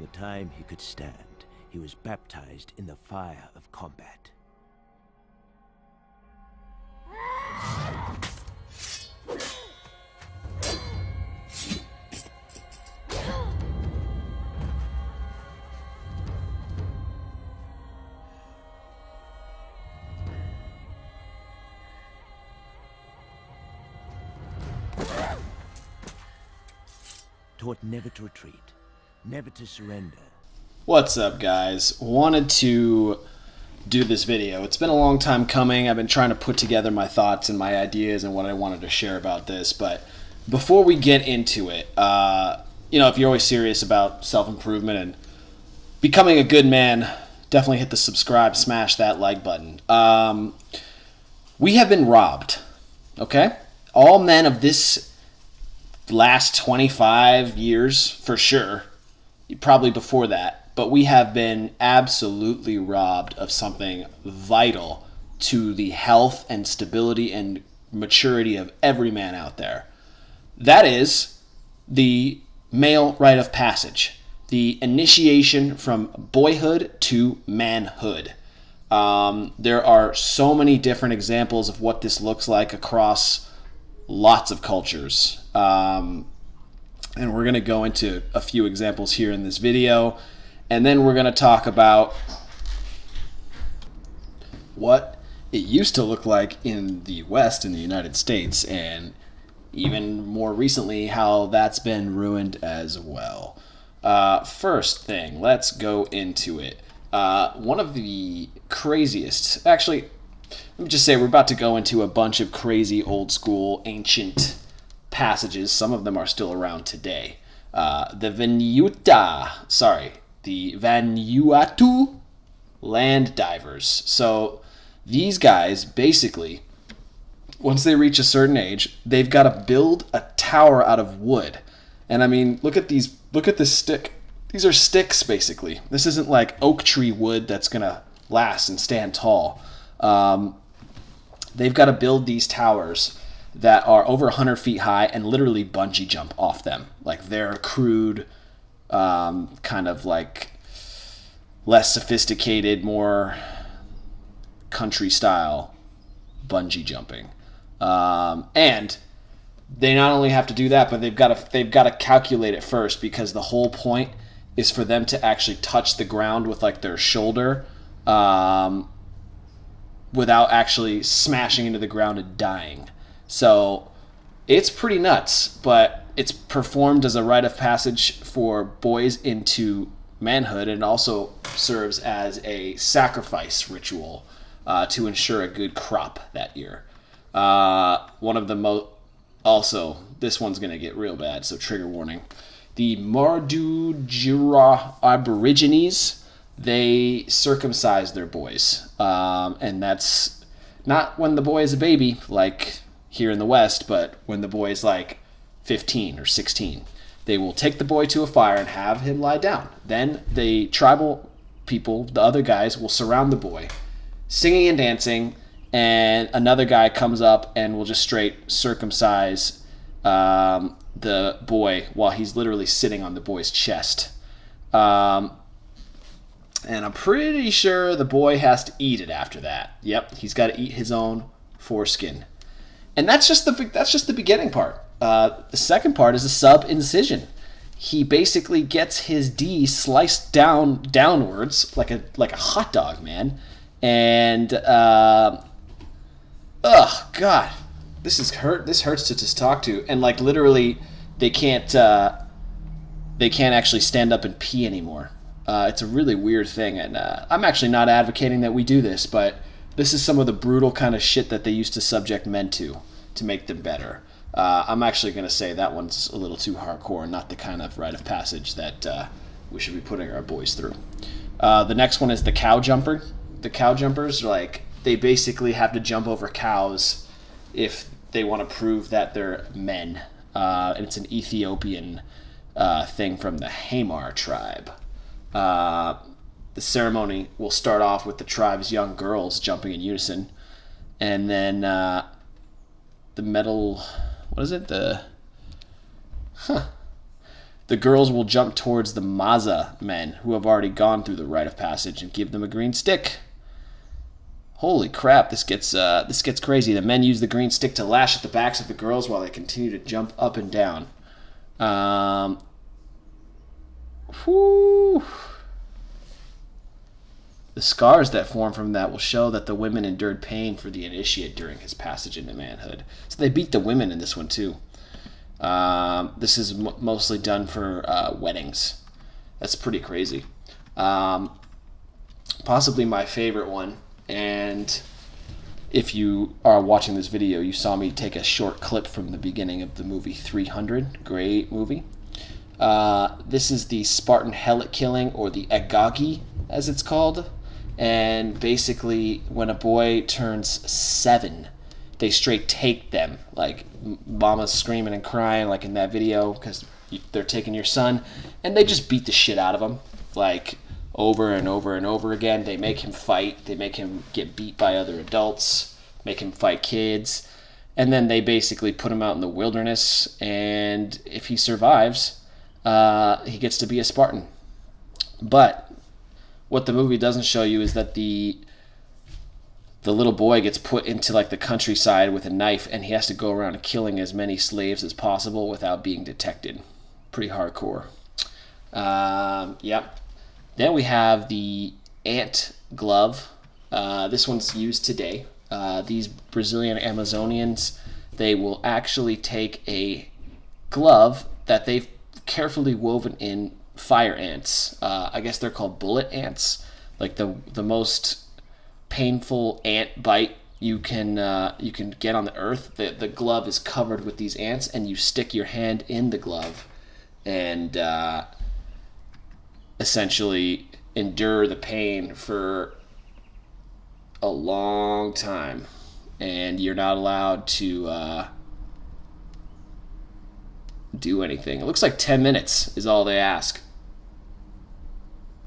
the time he could stand, he was baptized in the fire of combat. Taught never to retreat, never to surrender. What's up, guys? Wanted to do this video. It's been a long time coming. I've been trying to put together my thoughts and my ideas and what I wanted to share about this. But before we get into it, if you're always serious about self-improvement and becoming a good man, definitely hit the subscribe, smash that like button. We have been robbed, okay? All men of this last 25 years, for sure, probably before that, but we have been absolutely robbed of something vital to the health and stability and maturity of every man out there. That is the male rite of passage, the initiation from boyhood to manhood. There are so many different examples of what this looks like across lots of cultures. And we're going to go into a few examples here in this video. And then we're going to talk about what it used to look like in the West, in the United States, and even more recently, how that's been ruined as well. First thing, let's go into it. One of the craziest, actually, let me just say we're about to go into a bunch of crazy old school ancient passages. Some of them are still around today. The Vanuatu land divers. So these guys basically, once they reach a certain age, they've got to build a tower out of wood. And I mean, look at this stick. These are sticks basically. This isn't like oak tree wood that's gonna last and stand tall. They've got to build these towers that are over 100 feet high and literally bungee jump off them. Like they're crude, kind of like less sophisticated, more country style bungee jumping. And they not only have to do that, but they've got to calculate it first, because the whole point is for them to actually touch the ground with like their shoulder, without actually smashing into the ground and dying. So it's pretty nuts, but it's performed as a rite of passage for boys into manhood, and also serves as a sacrifice ritual to ensure a good crop that year. One of the also, this one's going to get real bad, so trigger warning. The Mardudjara Aborigines, they circumcise their boys. And that's not when the boy is a baby, like here in the West, but when the boy is like 15 or 16. They will take the boy to a fire and have him lie down. Then the tribal people, the other guys, will surround the boy, singing and dancing, and another guy comes up and will just straight circumcise the boy while he's literally sitting on the boy's chest. And I'm pretty sure the boy has to eat it after that. Yep, he's got to eat his own foreskin. And that's just the beginning part. The second part is a sub-incision. He basically gets his D sliced downwards like a hot dog, man. And God, this hurts to just talk to. And like literally, they can't actually stand up and pee anymore. It's a really weird thing, and I'm actually not advocating that we do this, but this is some of the brutal kind of shit that they used to subject men to make them better. I'm actually going to say that one's a little too hardcore, not the kind of rite of passage that we should be putting our boys through. The next one is the cow jumper. The cow jumpers are like, they basically have to jump over cows if they want to prove that they're men. And it's an Ethiopian thing from the Hamar tribe. The ceremony will start off with the tribe's young girls jumping in unison, and then the The girls will jump towards the Maasai men who have already gone through the rite of passage and give them a green stick. Holy crap, this gets crazy. The men use the green stick to lash at the backs of the girls while they continue to jump up and down. Whew. The scars that form from that will show that the women endured pain for the initiate during his passage into manhood. So they beat the women in this one too. This is mostly done for weddings. That's pretty crazy. Possibly my favorite one. And if you are watching this video, you saw me take a short clip from the beginning of the movie 300. Great movie. This is the Spartan helot killing, or the agagi, as it's called. And basically, when a boy turns 7, they straight take them. Like, mama's screaming and crying, like in that video, because they're taking your son. And they just beat the shit out of him. Like, over and over and over again. They make him fight. They make him get beat by other adults. Make him fight kids. And then they basically put him out in the wilderness. And if he survives, he gets to be a Spartan. But what the movie doesn't show you is that the little boy gets put into like the countryside with a knife, and he has to go around killing as many slaves as possible without being detected. Pretty hardcore. Yep. Then we have the ant glove. This one's used today. These Brazilian Amazonians, they will actually take a glove that they've carefully woven in fire ants. I guess they're called bullet ants. Like the most painful ant bite you can get on the earth. The glove is covered with these ants, and you stick your hand in the glove and essentially endure the pain for a long time, and you're not allowed to do anything. It looks like 10 minutes is all they ask.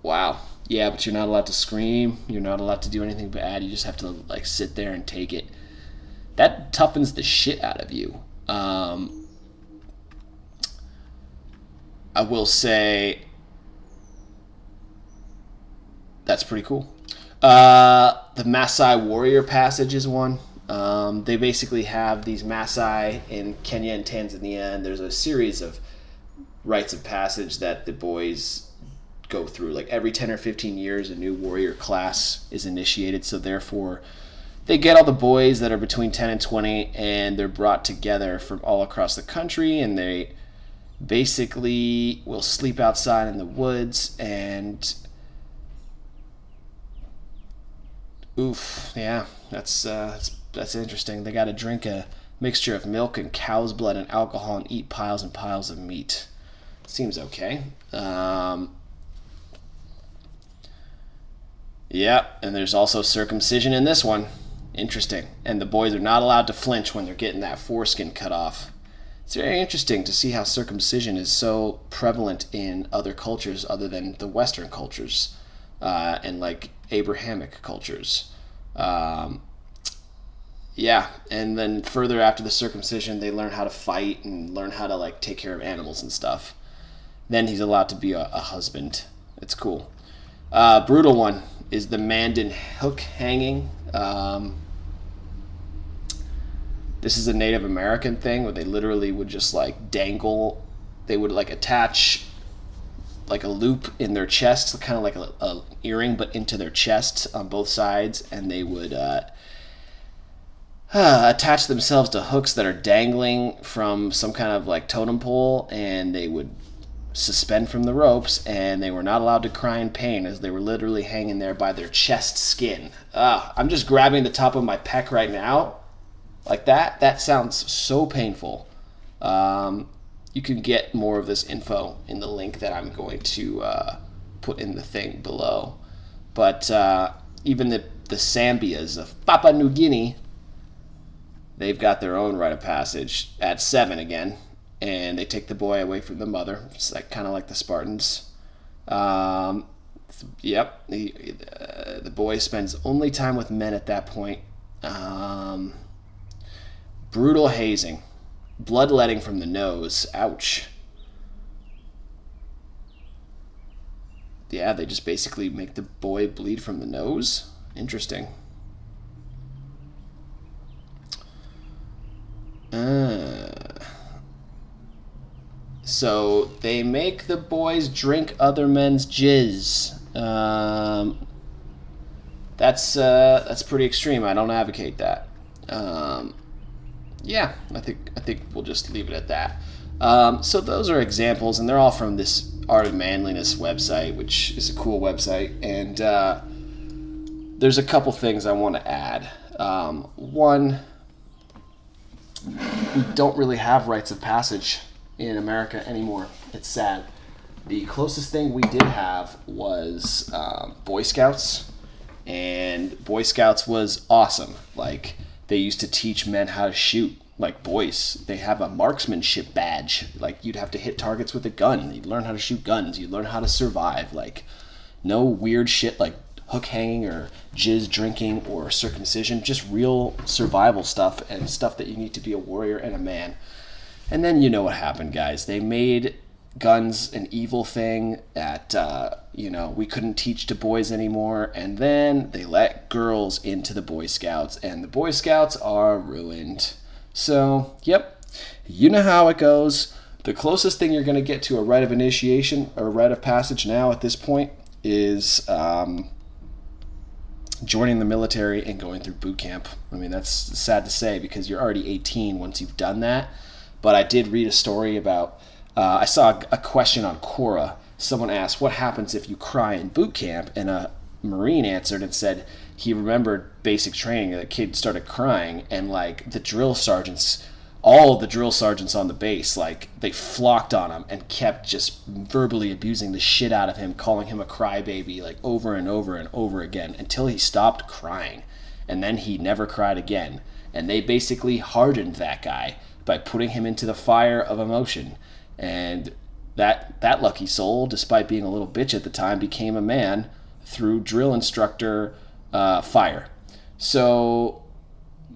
Wow. Yeah, but you're not allowed to scream. You're not allowed to do anything bad. You just have to like sit there and take it. That toughens the shit out of you. I will say that's pretty cool. The Maasai warrior passage is one. They basically have these Maasai in Kenya and Tanzania, and there's a series of rites of passage that the boys go through. Like every 10 or 15 years, a new warrior class is initiated, so therefore they get all the boys that are between 10 and 20, and they're brought together from all across the country, and they basically will sleep outside in the woods, and oof, yeah, that's interesting. They got to drink a mixture of milk and cow's blood and alcohol and eat piles and piles of meat. Seems okay. Yeah, and there's also circumcision in this one. Interesting. And the boys are not allowed to flinch when they're getting that foreskin cut off. It's very interesting to see how circumcision is so prevalent in other cultures other than the Western cultures and like Abrahamic cultures. Yeah, and then further after the circumcision, they learn how to fight and learn how to like take care of animals and stuff. Then he's allowed to be a husband. It's cool. Brutal one is the Mandan hook hanging. This is a Native American thing where they literally would just like dangle. They would like attach like a loop in their chest, kind of like a earring, but into their chest on both sides, and they would attach themselves to hooks that are dangling from some kind of like totem pole, and they would suspend from the ropes, and they were not allowed to cry in pain as they were literally hanging there by their chest skin. I'm just grabbing the top of my pec right now like that. That sounds so painful. You can get more of this info in the link that I'm going to put in the thing below. But even the Sambias of Papua New Guinea, they've got their own rite of passage at 7 again. And they take the boy away from the mother. It's like kind of like the Spartans. Yep. The boy spends only time with men at that point. Brutal hazing. Bloodletting from the nose. Ouch. yeah, they just basically make the boy bleed from the nose. Interesting. So they make the boys drink other men's jizz. That's pretty extreme. I don't advocate that. Yeah, I think we'll just leave it at that. So those are examples, and they're all from this Art of Manliness website, which is a cool website. And there's a couple things I want to add. One, we don't really have rites of passage in America anymore. It's sad. The closest thing we did have was Boy Scouts, and Boy Scouts was awesome. Like, they used to teach men how to shoot like boys. They have a marksmanship badge. Like, you'd have to hit targets with a gun. You'd learn how to shoot guns. You'd learn how to survive. Like, no weird shit like hook hanging or jizz drinking or circumcision. Just real survival stuff and stuff that you need to be a warrior and a man. And then you know what happened, guys. They made guns an evil thing that, we couldn't teach to boys anymore. And then they let girls into the Boy Scouts, and the Boy Scouts are ruined. So, yep, you know how it goes. The closest thing you're going to get to a rite of initiation or a rite of passage now at this point is joining the military and going through boot camp. I mean, that's sad to say because you're already 18 once you've done that. But I did read a story about, I saw a question on Quora. Someone asked, what happens if you cry in boot camp? And a Marine answered and said he remembered basic training. The kid started crying, and like the drill sergeants, all of the drill sergeants on the base, like they flocked on him and kept just verbally abusing the shit out of him, calling him a crybaby like over and over and over again until he stopped crying. And then he never cried again. And they basically hardened that guy by putting him into the fire of emotion. And that lucky soul, despite being a little bitch at the time, became a man through drill instructor fire. So,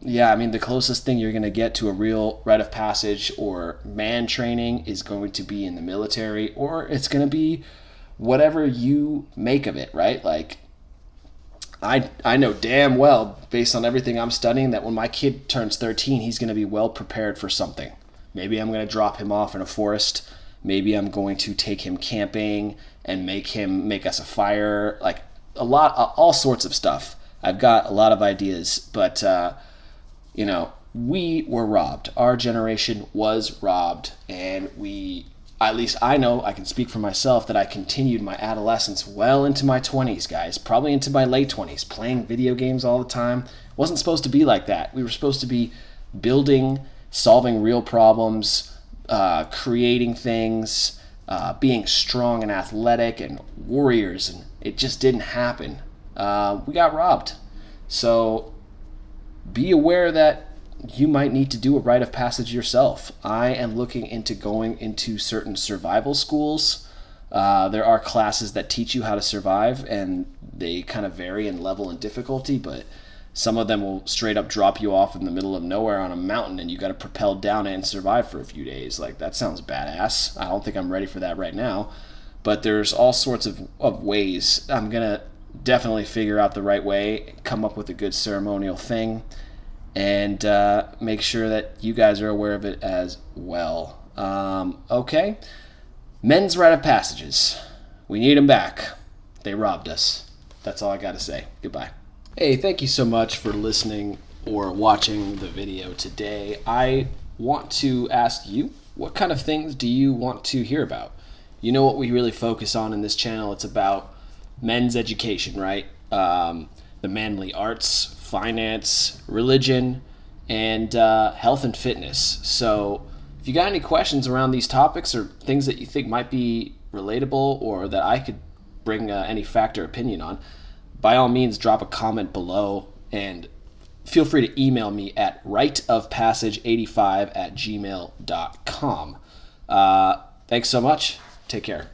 yeah, I mean, the closest thing you're going to get to a real rite of passage or man training is going to be in the military, or it's going to be whatever you make of it, right? Like, I know damn well, based on everything I'm studying, that when my kid turns 13, he's going to be well prepared for something. Maybe I'm going to drop him off in a forest. Maybe I'm going to take him camping and make us a fire. Like, all sorts of stuff. I've got a lot of ideas, but, we were robbed. Our generation was robbed, and at least I know, I can speak for myself, that I continued my adolescence well into my 20s, guys, probably into my late 20s, playing video games all the time. It wasn't supposed to be like that. We were supposed to be building, solving real problems, creating things, being strong and athletic and warriors, and it just didn't happen. We got robbed. So be aware that you might need to do a rite of passage yourself. I am looking into going into certain survival schools. There are classes that teach you how to survive, and they kind of vary in level and difficulty, but some of them will straight up drop you off in the middle of nowhere on a mountain, and you got to propel down it and survive for a few days. Like, that sounds badass. I don't think I'm ready for that right now, but there's all sorts of ways. I'm going to definitely figure out the right way, come up with a good ceremonial thing, and make sure that you guys are aware of it as well. Okay. Men's rite of passages. We need them back. They robbed us. That's all I got to say. Goodbye. Hey, thank you so much for listening or watching the video today. I want to ask you, what kind of things do you want to hear about? You know what we really focus on in this channel? It's about men's education, right? The manly arts, finance, religion, and health and fitness. So if you got any questions around these topics or things that you think might be relatable or that I could bring any fact or opinion on, by all means, drop a comment below, and feel free to email me at riteofpassage85@gmail.com. Thanks so much. Take care.